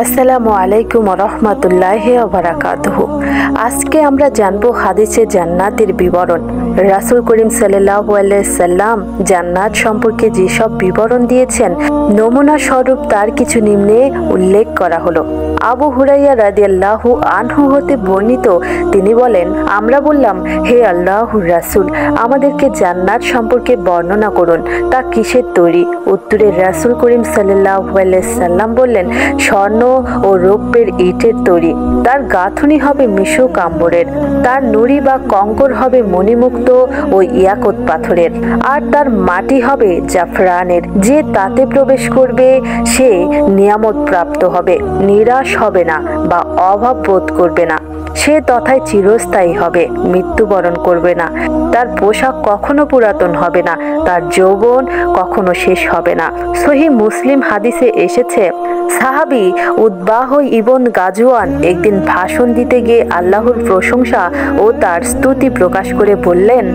আসসালামু আলাইকুম রহমতুল্লাহি ওয়া বারাকাতুহু। আজকে আমরা জানবো হাদিসে জান্নাতের বিবরণ। রাসূল করিম সাল্লাল্লাহু আলাইহি সাল্লাম জান্নাত সম্পর্কে যেসব বিবরণ দিয়েছেন, নমুনা স্বরূপ তার কিছু নিম্নে উল্লেখ করা হলো। আবু হুরাইরা রাদিয়াল্লাহু আনহু হতে বর্ণিত, তিনি বলেন, আমরা বললাম, হে আল্লাহর রাসূল, আমাদেরকে জান্নাত সম্পর্কে বর্ণনা করুন, তা কিসের তৈরি? উত্তরে রাসূল করিম সাল্লাল্লাহু আলাইহি সাল্লাম বললেন, স্বর্ণ ও রৌপ্যের ইটের তৈরি। তার গাঁথুনি হবে মিশুক আম্বরের, তার নুড়ি বা কঙ্কর হবে মণিমুক্ত ও ইয়াকুত পাথরের, আর তার মাটি হবে জাফরানের। যে তাতে প্রবেশ করবে সে নিয়ামত প্রাপ্ত হবে, নিরাশ হবে না বা অভাব বোধ করবে না। সে তথায় চিরস্থায়ী হবে, মৃত্যুবরণ করবে না। তার পোশাক কখনো পুরাতন হবে না, তার যৌবন কখনো শেষ হবে না। সহিহ মুসলিম হাদিসে এসেছে, সাহাবী উতবাহ ইবন গাজওয়ান একদিন ভাষণ দিতে গিয়ে আল্লাহর প্রশংসা ও তার স্তুতি প্রকাশ করে বললেন,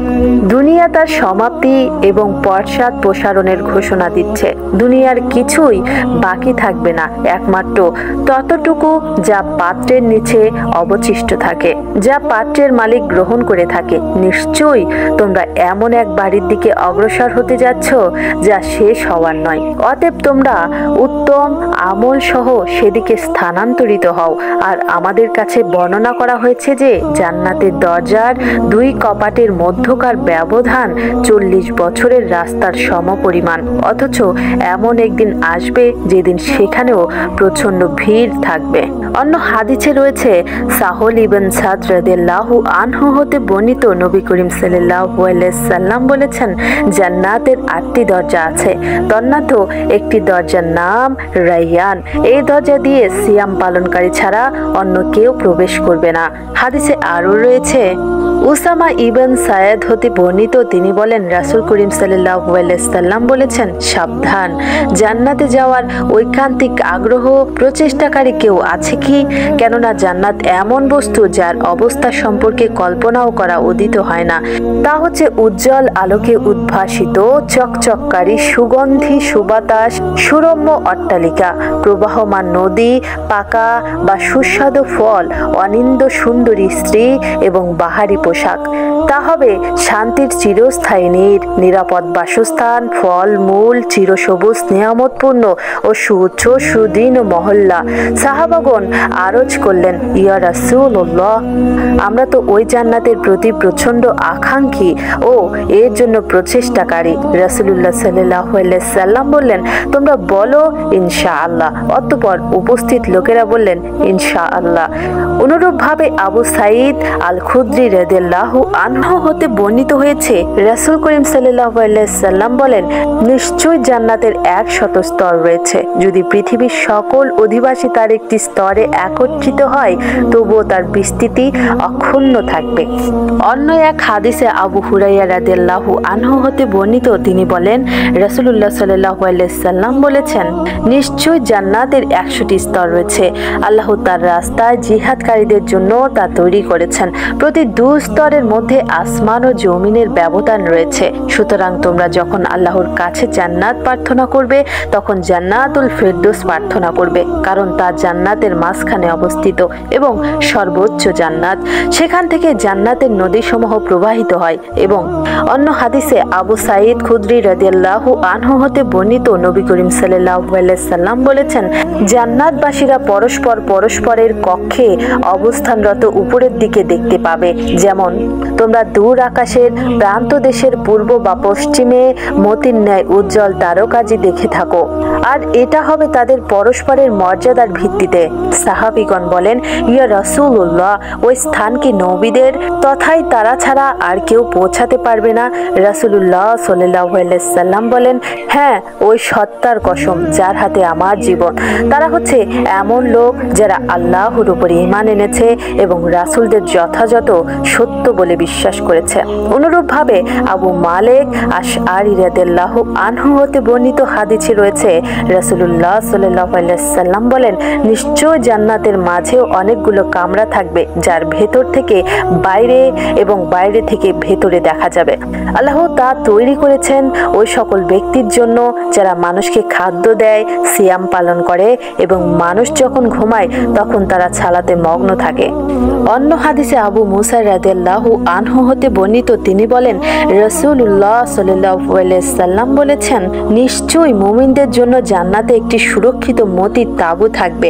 দুনিয়া তার সমাপ্তি এবং পশ্চাৎ প্রসারণের ঘোষণা দিচ্ছে। দুনিয়ার কিছুই বাকি থাকবে না, একমাত্র ততটুকু যা পাত্রের নিচে অবশিষ্ট থাকে, যা পাত্রের মালিক গ্রহণ করে থাকে। নিশ্চয়ই তোমরা এমন এক বাড়ির দিকে অগ্রসর হতে যাচ্ছ যা শেষ হওয়ার নয়। অতএব তোমরা উত্তম আমল সহ সেদিকে স্থানান্তরিত হও। আর আমাদের কাছে বর্ণনা করা হয়েছে যে জান্নাতের দরজার দুই কপাটের মধ্যকার ব্যবধান 40 বছরের রাস্তার সমপরিমাণ। অথচ এমন একদিন আসবে যেদিন সেখানেও প্রচন্ড ভিড় থাকবে। অন্য হাদিসে রয়েছে, সাহল ইবন সাদ রাদিয়াল্লাহু আনহু হতে বর্ণিত, নবী করিম সাল্লাল্লাহু আলাইহি সাল্লাম বলেছেন, জান্নাতের 8টি দরজা আছে। তন্মধ্য একটি দরজার নাম রাইয়ান। এই দরজা দিয়ে সিয়াম পালনকারী ছাড়া অন্য কেউ প্রবেশ করবে না। হাদিসে আরও রয়েছে, উসামা ইবন সায়েদ হতে বর্ণিত, তিনি বলেন, রাসূল করিম সাল্লাল্লাহু আলাইহি সাল্লাম বলেছেন, সাবধান, জান্নাতে যাওয়ার ঐকান্তিক আগ্রহ প্রচেষ্টাকারী কেউ আছে কি? কেননা জান্নাত এমন বস্তু যার অবস্থা সম্পর্কে কল্পনাও করা উদিত হয় না। তা হচ্ছে উজ্জ্বল আলোকে উদ্ভাসিত চকচককারী সুগন্ধি সুবাতাস, সুরম্য অট্টালিকা, প্রবাহমান নদী, পাকা বা সুস্বাদু ফল, অনিন্দ সুন্দরী স্ত্রী এবং বাহারি পোশাক। তা হবে শান্তির চিরস্থায়ী নিরাপদ বাসস্থান, ফল মূল, চিরসবুজ নিয়ামতপূর্ণ ও সুউচ্চ সুদীর্ণ মহল্লা। সাহাবাগণ আরজ করলেন, ইয়া রাসূলুল্লাহ, আমরা তো ওই জান্নাতের প্রতি প্রচন্ড আকাঙ্ক্ষী ও এর জন্য প্রচেষ্টাকারী। রাসূলুল্লাহ সাল্লাল্লাহু আলাইহি সাল্লাম বললেন, তোমরা বলো ইনশাআল্লাহ। অতঃপর উপস্থিত লোকেরা বললেন, ইনশাআল্লাহ। অনুরূপভাবে আবু সাঈদ আল খুদরি রাদিয়াল্লাহু আনহু হতে বর্ণিত হয়েছে, রাসূল করিম সাল্লাল্লাহু আলাইহি সাল্লাম বলেন, নিশ্চয় জান্নাতের 100 স্তর রয়েছে। যদি পৃথিবীর সকল অধিবাসী তার একটি স্তরে একত্রিত হয়, তবুও তার বিস্তৃতি অক্ষুণ্ণ থাকবে। অন্য এক হাদিসে আবু হুরাইরা রাদিয়াল্লাহু আনহু হতে বর্ণিত, তিনি বলেন, রাসূলুল্লাহ সাল্লাল্লাহু আলাইহি সাল্লাম বলেছেন, নিশ্চয় জান্নাতের 100টি স্তর রয়েছে। আল্লাহ তার রাস্তায় জিহাদকারীদের জন্য তা তৈরি করেছেন। প্রতি 2 স্তরের মধ্যে আসমান ও জমিনের ব্যবধান রয়েছে। সুতরাং তোমরা যখন আল্লাহর কাছে জান্নাত প্রার্থনা করবে, তখন জান্নাতুল ফেরদৌস প্রার্থনা করবে, কারণ তা জান্নাতের মাঝখানে অবস্থিত এবং সর্বোচ্চ জান্নাত। সেখান থেকে জান্নাতের নদীসমূহ প্রবাহিত হয়। এবং অন্য হাদিসে আবু সাঈদ খুদরি রাদিয়াল্লাহু আনহু হতে বর্ণিত, নবী করিম সাল্লাল্লাহু আলাইহি সাল্লাম বলেছেন, জান্নাতবাসীরা পরস্পরের কক্ষে অবস্থানরত উপরের দিকে দেখতে পাবে, যেমন তোমরা দূর আকাশের প্রান্ত দেশের পূর্ব বা পশ্চিমে মতির ন্যায় উজ্জ্বল তারকাজি দেখে থাকো। আর এটা হবে তাদের পরস্পরের মর্যাদার ভিত্তিতে। সাহাবীগণ বলেন, ইয়া রাসূলুল্লাহ, ওই স্থান কি নবীদের, তথায় তারা ছাড়া আর কেউ পৌঁছাতে পারবে না? রাসূলুল্লাহ সাল্লাল্লাহু আলাইহি সাল্লাম বলেন, হ্যাঁ, ওই সত্তার কসম যার হাতে আমার জীবন, তারা হচ্ছে এমন লোক যারা আল্লাহর উপর ঈমান এনেছে এবং রাসূলদের যথাযথ সত্য বলে বিশ্বাস করেছে। অনুরূপভাবে আবু মালিক আশআরী রাদিয়াল্লাহু আনহু হতে বর্ণিত হাদিসে রয়েছে, রাসূলুল্লাহ সাল্লাল্লাহু আলাইহি সাল্লাম বলেন, নিশ্চয় জান্নাতের মাঝেও অনেকগুলো কামরা থাকবে, যার ভেতর থেকে বাইরে এবং বাইরে থেকে ভেতরে দেখা যাবে। আল্লাহ তা তৈরি করেছেন ওই সকল ব্যক্তির জন্য যারা মানুষকে খাদ্য দেয়, সিয়াম পালন পালন করে এবং মানুষ যখন ঘুমায় তখন তারা সালাতে মগ্ন থাকে। অন্য হাদিসে আবু মুসা রাদিয়াল্লাহু আনহু হতে বর্ণিত, তিনি বলেন, রাসূলুল্লাহ সাল্লাল্লাহু আলাইহি সাল্লাম বলেছেন, নিশ্চয়ই মুমিনদের জন্য জান্নাতে একটি সুরক্ষিত মতির তাঁবু থাকবে।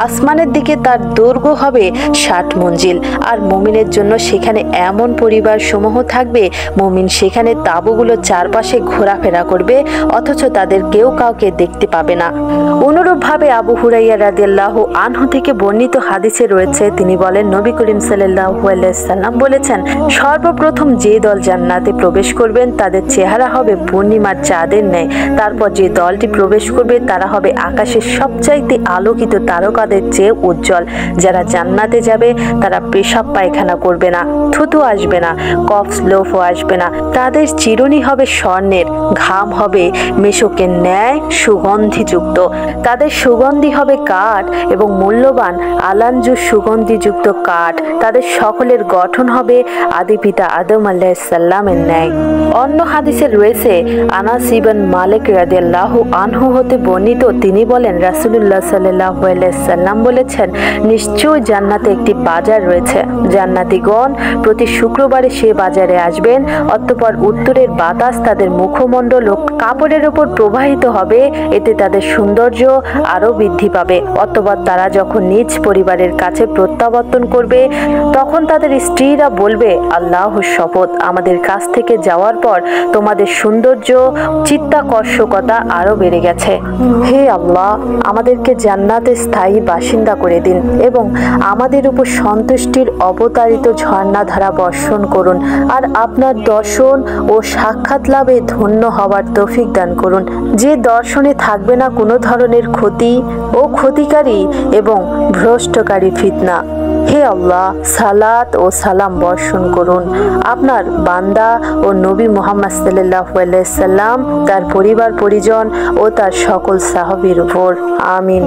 আসমানের দিকে তার দৈর্ঘ্য হবে 60 মঞ্জিল। আর মুমিনের জন্য সেখানে এমন পরিবার সমূহ থাকবে, মুমিন সেখানে তাঁবুগুলো চারপাশে ঘোরাফেরা করবে, অথচ তাদের কেউ কাউকে দেখতে পাবে না। অনুরূপভাবে আবু হুরাইরা রাদিয়াল্লাহু আনহু থেকে বর্ণিত হাদিসে রয়েছে, তিনি বলেন, নবী করিম সাল্লাল্লাহু আলাইহি সাল্লাম বলেছেন, সর্বপ্রথম যে দল জান্নাতে প্রবেশ করবেন তাদের চেহারা হবে পূর্ণিমার চাঁদের ন্যায়। তারপর যে দলটি প্রবেশ করবে তারা হবে আকাশের সবচাইতে আলোকিত তারকাদের চেয়ে উজ্জ্বল। যারা জান্নাতে যাবে তারা পেশাব পায়খানা করবে না, থুতু আসবে না, কফ স্লোফও আসবে না। তাদের চিরুনি হবে স্বর্ণের, ঘাম হবে মেশকের ন্যায় সুগন্ধিযুক্ত। তাদের সুগন্ধি হবে কাঠ এবং মূল্যবান আলানজু সুগন্ধিযুক্ত কাঠ। তাদের সকলের গঠন হবে আদি পিতা আদম আলাইহিস সালামের ন্যায়। অন্য হাদিসে রয়েছে, আনাস ইবনে মালিক রাদিয়াল্লাহু আনহু হতে বর্ণিত, তিনি বলেন, রাসূলুল্লাহ সাল্লাল্লাহু আলাইহি সাল্লাম বলেছেন, নিশ্চয়ই জান্নাতে একটি বাজার রয়েছে। জান্নাতীগণ প্রতি শুক্রবারে সে বাজারে আসবেন। অতঃপর উত্তরের বাতাস তাদের মুখমণ্ডল ও কাপড়ের উপর প্রবাহিত হবে, এতে তাদের সৌন্দর্য আরো বৃদ্ধি পাবে। অতঃপর তারা যখন নিজ পরিবারের কাছে প্রত্যাবর্তন করবে তখন তাদের স্ত্রীরা বলবে, আল্লাহর শপথ, আমাদের কাছ থেকে যাওয়ার পর তোমাদের সৌন্দর্য চিত্তাকর্ষকতা আরো বেড়ে গেছে। হে আল্লাহ, আমাদেরকে জান্নাতে স্থায়ী বাসিন্দা করে দিন এবং আমাদের উপর সন্তুষ্টির অবতারিত ঝর্ণাধারা বর্ষণ করুন। আর আপনার দর্শন ও সাক্ষাৎ লাভে ধন্য হওয়ার তৌফিক দান করুন, যে দর্শনে থাকবে না কোনো ধরনের ক্ষতি ও ক্ষতিকারী এবং ভ্রষ্টকারী ফিতনা। হে আল্লাহ, সালাত ও সালাম বর্ষণ করুন আপনার বান্দা ও নবী মুহাম্মদ সাল্লাল্লাহু আলাইহি সাল্লাম, তার পরিবার পরিজন ও তার সকল সাহাবীর উপর। আমিন।